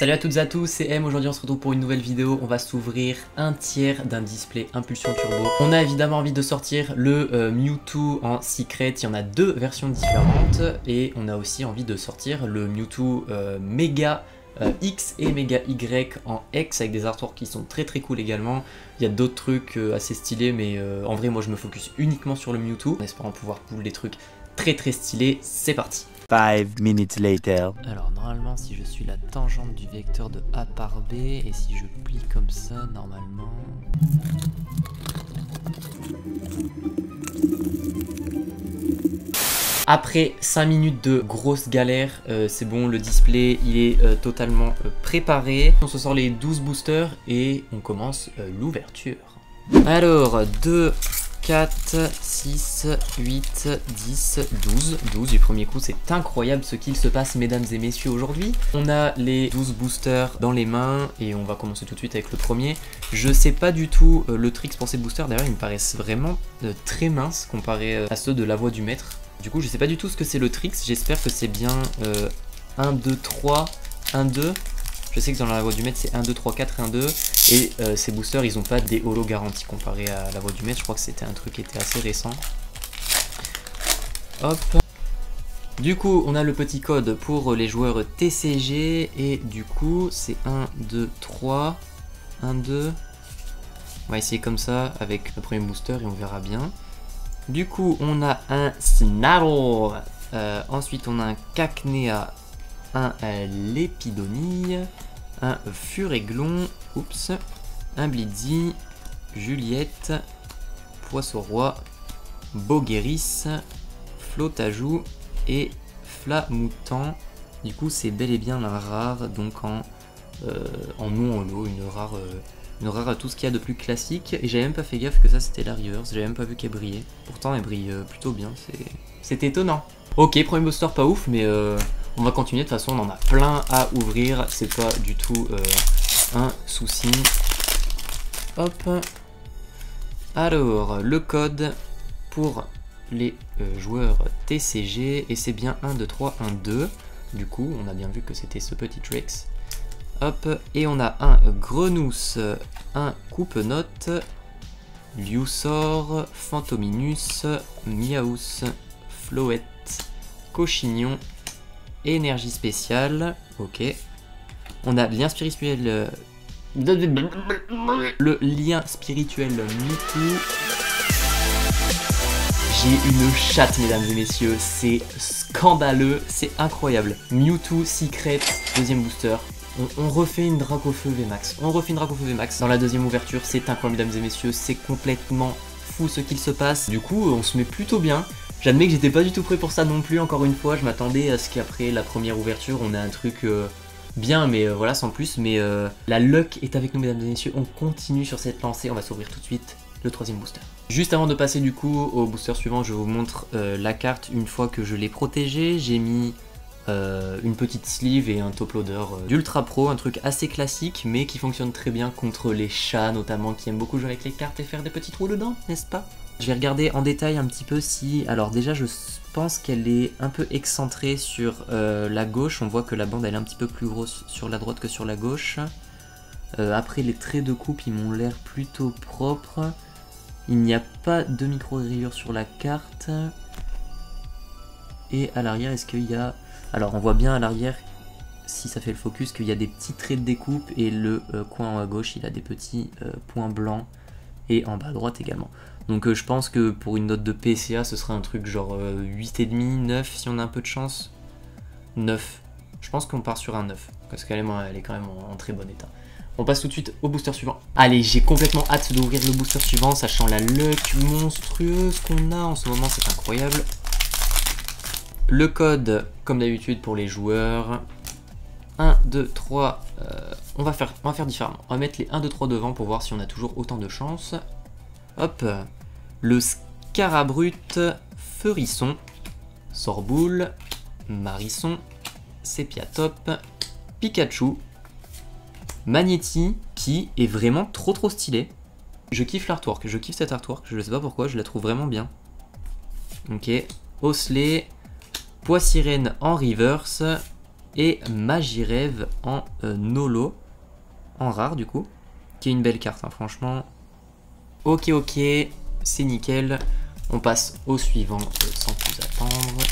Salut à toutes et à tous, c'est M, aujourd'hui on se retrouve pour une nouvelle vidéo, on va s'ouvrir un tiers d'un display Impulsion Turbo. On a évidemment envie de sortir le Mewtwo en secret, il y en a deux versions différentes, et on a aussi envie de sortir le Mewtwo Mega X et Mega Y en X avec des artworks qui sont très cool également. Il y a d'autres trucs assez stylés, mais en vrai moi je me focus uniquement sur le Mewtwo, en espérant pouvoir pull des trucs très stylés. C'est parti. 5 minutes later. Alors normalement si je suis la tangente du vecteur de A par B et si je plie comme ça normalement... Après 5 minutes de grosse galère, c'est bon, le display il est totalement préparé. On se sort les 12 boosters et on commence l'ouverture. Alors 2... 4, 6, 8, 10, 12 du premier coup. C'est incroyable ce qu'il se passe mesdames et messieurs aujourd'hui. On a les 12 boosters dans les mains et on va commencer tout de suite avec le premier. Je sais pas du tout le tricks pour ces boosters, d'ailleurs ils me paraissent vraiment très minces comparé à ceux de la voix du maître. Du coup je sais pas du tout ce que c'est le tricks, j'espère que c'est bien 1, 2, 3, 1, 2. Je sais que dans la voie du maître c'est 1, 2, 3, 4 et 1, 2. Et ces boosters ils ont pas des holos garantis comparé à la voie du maître. Je crois que c'était un truc qui était assez récent. Hop. Du coup on a le petit code pour les joueurs TCG. Et du coup c'est 1, 2, 3, 1, 2. On va essayer comme ça avec le premier booster et on verra bien. Du coup on a un Snarl. Ensuite on a un Cacnea. Un Lépidonille, un Furéglon, oups, un Blitzy, Juliette, Poisson-Roi, Bogueris, Flotajou et Flamoutant. Du coup c'est bel et bien un rare, donc en non-holo, une rare à tout ce qu'il y a de plus classique. Et j'avais même pas fait gaffe que ça c'était la reverse, j'avais même pas vu qu'elle brillait. Pourtant elle brille plutôt bien, c'est étonnant. Ok, premier booster pas ouf, mais on va continuer, de toute façon on en a plein à ouvrir, c'est pas du tout un souci. Hop. Alors, le code pour les joueurs TCG, et c'est bien 1, 2, 3, 1, 2. Du coup, on a bien vu que c'était ce petit tricks. Hop, et on a un Grenousse, un Coupe-Note, Liusor, Fantominus, Miaus, Floette, Cochignon, énergie spéciale, ok. On a lien spirituel, le lien spirituel Mewtwo. J'ai une chatte mesdames et messieurs, c'est scandaleux, c'est incroyable. Mewtwo Secret, deuxième booster. On refait une Dracofeu VMAX, Dans la deuxième ouverture, c'est incroyable mesdames et messieurs, c'est complètement fou ce qu'il se passe. Du coup, on se met plutôt bien. J'admets que j'étais pas du tout prêt pour ça non plus, encore une fois, je m'attendais à ce qu'après la première ouverture, on ait un truc bien, mais voilà, sans plus. Mais la luck est avec nous mesdames et messieurs, on continue sur cette lancée, on va s'ouvrir tout de suite le troisième booster. Juste avant de passer du coup au booster suivant, je vous montre la carte une fois que je l'ai protégée. J'ai mis une petite sleeve et un top loader d'Ultra Pro, un truc assez classique mais qui fonctionne très bien contre les chats notamment qui aiment beaucoup jouer avec les cartes et faire des petits trous dedans, n'est-ce pas? Je vais regarder en détail un petit peu si... Alors déjà je pense qu'elle est un peu excentrée sur la gauche. On voit que la bande elle est un petit peu plus grosse sur la droite que sur la gauche. Après les traits de coupe ils m'ont l'air plutôt propres. Il n'y a pas de micro-rayures sur la carte. Et à l'arrière est-ce qu'il y a... Alors on voit bien à l'arrière, si ça fait le focus, qu'il y a des petits traits de découpe. Et le coin à gauche il a des petits points blancs. Et en bas à droite également. Donc je pense que pour une note de PCA ce serait un truc genre 8,5, 9 si on a un peu de chance. 9. Je pense qu'on part sur un 9. Parce qu'elle est quand même en très bon état. On passe tout de suite au booster suivant. Allez, j'ai complètement hâte d'ouvrir le booster suivant, sachant la luck monstrueuse qu'on a en ce moment, c'est incroyable. Le code, comme d'habitude pour les joueurs. 1, 2, 3, on va faire différemment. On va mettre les 1, 2, 3 devant pour voir si on a toujours autant de chance. Hop, le Scarabrute, Feurisson, Sorboule, Marisson, Sepiatop, Pikachu, Magnéti, qui est vraiment trop stylé. Je kiffe l'artwork, je kiffe cet artwork, je sais pas pourquoi, je la trouve vraiment bien. Ok, Osley, Poissirène en reverse, et Magirev en holo, en rare du coup, qui est une belle carte, hein, franchement. Ok, c'est nickel. On passe au suivant sans plus attendre.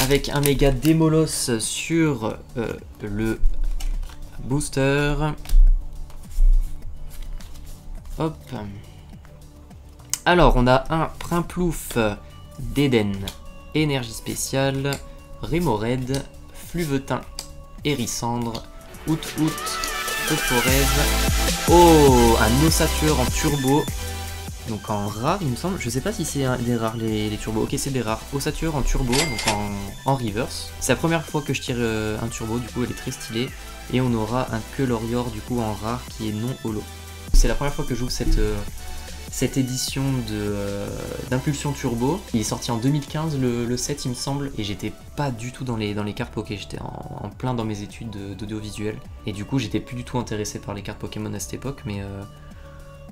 Avec un méga Démolos sur le booster. Hop. Alors, on a un Primplouf d'Eden, énergie spéciale, Rémored, Fluvetin, Hérissandre, Out, Euphorève. Oh, un Ossature en turbo. Donc en rare, il me semble. Je sais pas si c'est des rares les turbos. Ok, c'est des rares. Ossature en turbo, donc en reverse. C'est la première fois que je tire un turbo, du coup elle est très stylée. Et on aura un Keulorior du coup en rare qui est non holo. C'est la première fois que je joue cette édition d'impulsion turbo. Il est sorti en 2015 le set il me semble, et j'étais pas du tout dans les cartes Poké, j'étais en plein dans mes études d'audiovisuel. Et du coup j'étais plus du tout intéressé par les cartes Pokémon à cette époque, mais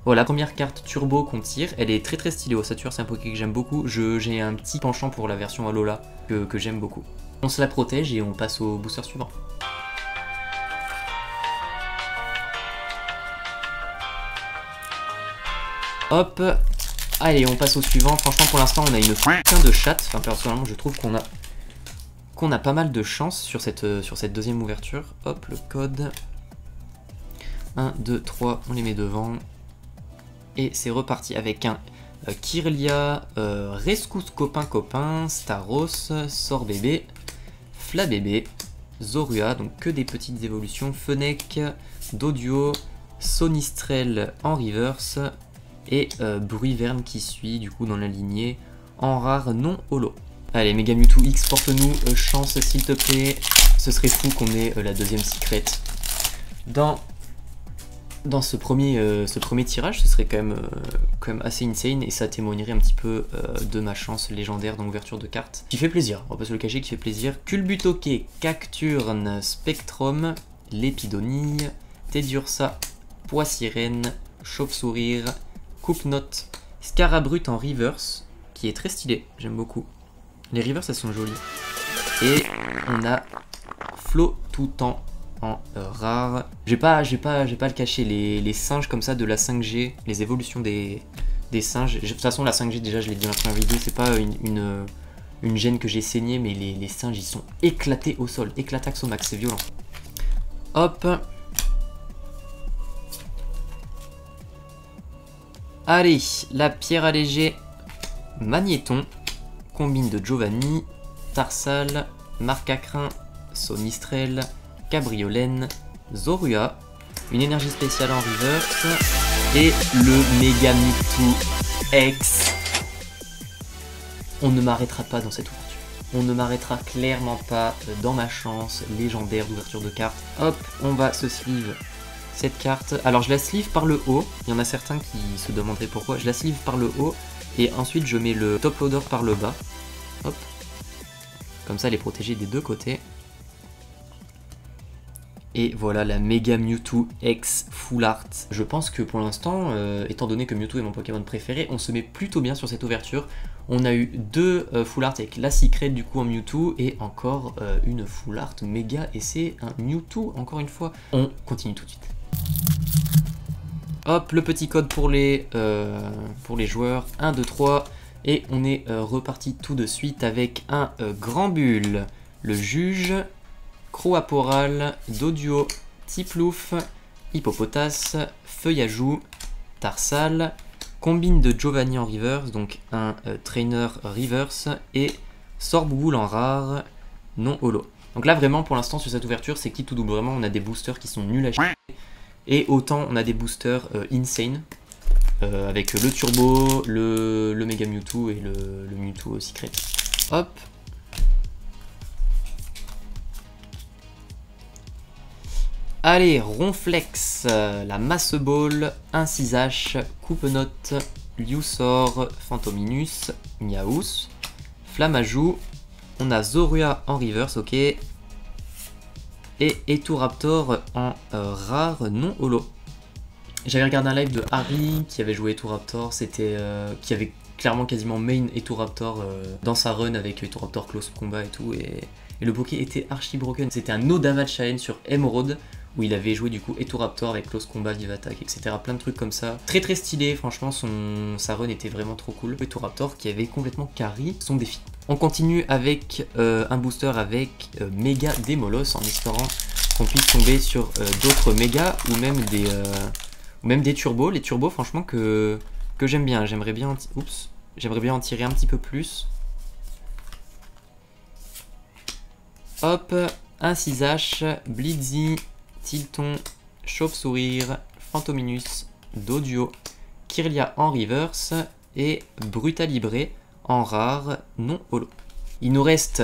voilà, première carte turbo qu'on tire, elle est très stylée. Ossature, c'est un Poké que j'aime beaucoup. J'ai un petit penchant pour la version Alola que j'aime beaucoup. On se la protège et on passe au booster suivant. Hop, allez, on passe au suivant. Franchement, pour l'instant, on a une putain de chatte. Enfin, personnellement, je trouve qu'on a pas mal de chance sur cette deuxième ouverture. Hop, le code. 1, 2, 3, on les met devant. Et c'est reparti avec un Kirlia, Rescousse copain, Staros, Sorbébé, Flabébé, Zorua, donc que des petites évolutions, Fennec, Doduo, Sonistrel en reverse, et Bruiverne qui suit du coup dans la lignée, en rare non holo. Allez, Mega Mewtwo X, porte-nous chance s'il te plaît. Ce serait fou qu'on ait la deuxième secret dans ce premier tirage. Ce serait quand même assez insane, et ça témoignerait un petit peu de ma chance légendaire dans l'ouverture de cartes. Qui fait plaisir, on va pas se le cacher, qui fait plaisir. Culbutoke, Cacturne, Spectrum, Lépidonille, Teddiursa, Poissirène, Chauve-sourire, Coupe-note, Scarabrute en reverse, qui est très stylé, j'aime beaucoup. Les reverse elles sont jolies. Et on a Flo tout en rare. Je vais pas le cacher, les singes comme ça de la 5G, les évolutions des singes. De toute façon, la 5G, déjà, je l'ai dit dans la première vidéo, c'est pas une gêne que j'ai saignée, mais les singes, ils sont éclatés au sol. Éclatax au max, c'est violent. Hop. Allez, la pierre allégée Magnéton, combine de Giovanni, Tarsal, Marcacrin, Sonistrel, Cabriolène, Zorua, une énergie spéciale en reverse, et le Mega Mewtwo X. On ne m'arrêtera pas dans cette ouverture. On ne m'arrêtera clairement pas dans ma chance légendaire d'ouverture de cartes. Hop, on va se sleeve cette carte. Alors je la sleeve par le haut, il y en a certains qui se demanderaient pourquoi. Je la sleeve par le haut, et ensuite je mets le top loader par le bas. Hop. Comme ça elle est protégée des deux côtés. Et voilà la Mega Mewtwo X Full Art. Je pense que pour l'instant, étant donné que Mewtwo est mon Pokémon préféré, on se met plutôt bien sur cette ouverture. On a eu deux Full Art avec la Secret du coup en Mewtwo, et encore une Full Art Mega, et c'est un Mewtwo encore une fois. On continue tout de suite. Hop, le petit code pour les joueurs, 1, 2, 3, et on est reparti tout de suite avec un Grand Bull, le Juge, Croaporal, Doduo, Tiplouf, Hippopotas, Feuillajou, Tarsal, combine de Giovanni en reverse, donc un trainer reverse, et Sorboule en rare, non holo. Donc là vraiment pour l'instant sur cette ouverture c'est qui tout double, vraiment on a des boosters qui sont nuls à chier, et autant on a des boosters insane, avec le turbo, le Mega Mewtwo et le Mewtwo Secret. Hop. Allez, Ronflex, la Masse Ball, un 6H, Coupe-note, Liusor, Phantominus, Miaous, Flammajou, on a Zorua en reverse, ok, et Eturaptor en rare non holo. J'avais regardé un live de Harry qui avait joué Eturaptor, qui avait clairement quasiment main Eturaptor dans sa run avec Eturaptor Close Combat et tout, et et le bokeh était archi broken. C'était un no damage challenge sur Emerald, où il avait joué du coup Eturaptor avec Close Combat, Vive Attack, etc. Plein de trucs comme ça. Très très stylé, franchement sa run était vraiment trop cool. Eturaptor qui avait complètement carry son défi. On continue avec un booster avec Méga Démolos en espérant qu'on puisse tomber sur d'autres méga ou même des turbos. Les turbos franchement que j'aime bien. J'aimerais bien en tirer un petit peu plus. Hop, un 6H, Blitzy, Tilton, Chauve-Sourire, Phantominus, Doduo, Kirlia en reverse et Brutalibré en rare non holo. Il nous reste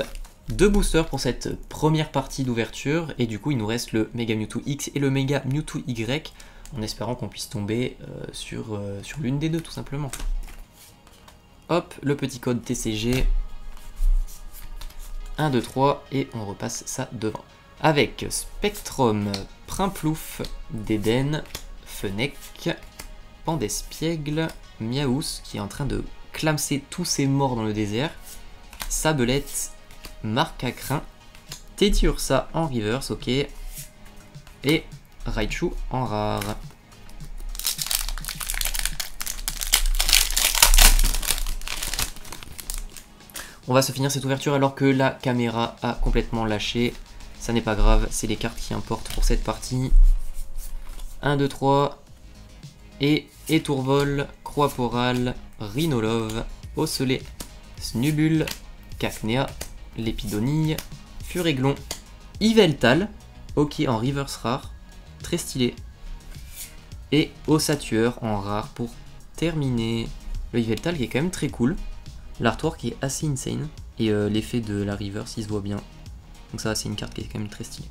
2 boosters pour cette première partie d'ouverture et du coup il nous reste le Mega Mewtwo X et le Mega Mewtwo Y en espérant qu'on puisse tomber sur l'une des deux tout simplement. Hop, le petit code TCG. 1, 2, 3 et on repasse ça devant. Avec Spectrum, Primplouf, Déden, Fennec, Pandespiègle, Miaous qui est en train de clamser tous ses morts dans le désert, Sabelette, Marcacrin, Tétiursa en reverse, ok, et Raichu en rare. On va se finir cette ouverture alors que la caméra a complètement lâché. Ça n'est pas grave, c'est les cartes qui importent pour cette partie. 1, 2, 3. Et Étourvol, Croix-Porale, Rhinolove, Osselet, Snubule, Cacnea, Lépidonille, Furéglon, Yveltal, ok en reverse rare, très stylé. Et Ossatueur en rare pour terminer. Le Yveltal qui est quand même très cool. L'artwork est assez insane. Et l'effet de la reverse il se voit bien. Donc ça c'est une carte qui est quand même très stylée.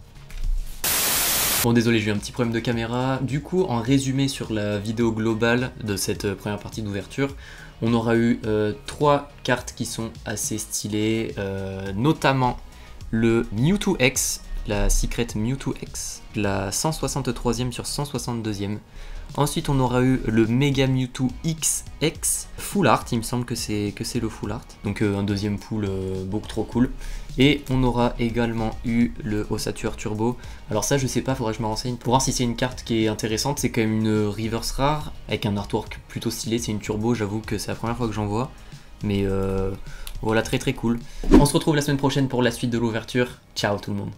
Bon désolé, j'ai eu un petit problème de caméra. Du coup en résumé sur la vidéo globale de cette première partie d'ouverture, on aura eu 3 cartes qui sont assez stylées, notamment le Mewtwo X, la Secret Mewtwo X, la 163e sur 162e. Ensuite on aura eu le Mega Mewtwo XX Full Art, il me semble que c'est le Full Art. Donc un deuxième pool beaucoup trop cool. Et on aura également eu le Ossatueur Turbo. Alors ça je sais pas, faudrait que je me renseigne pour voir si c'est une carte qui est intéressante. C'est quand même une reverse rare avec un artwork plutôt stylé. C'est une turbo, j'avoue que c'est la première fois que j'en vois. Mais voilà, très très cool. On se retrouve la semaine prochaine pour la suite de l'ouverture. Ciao tout le monde.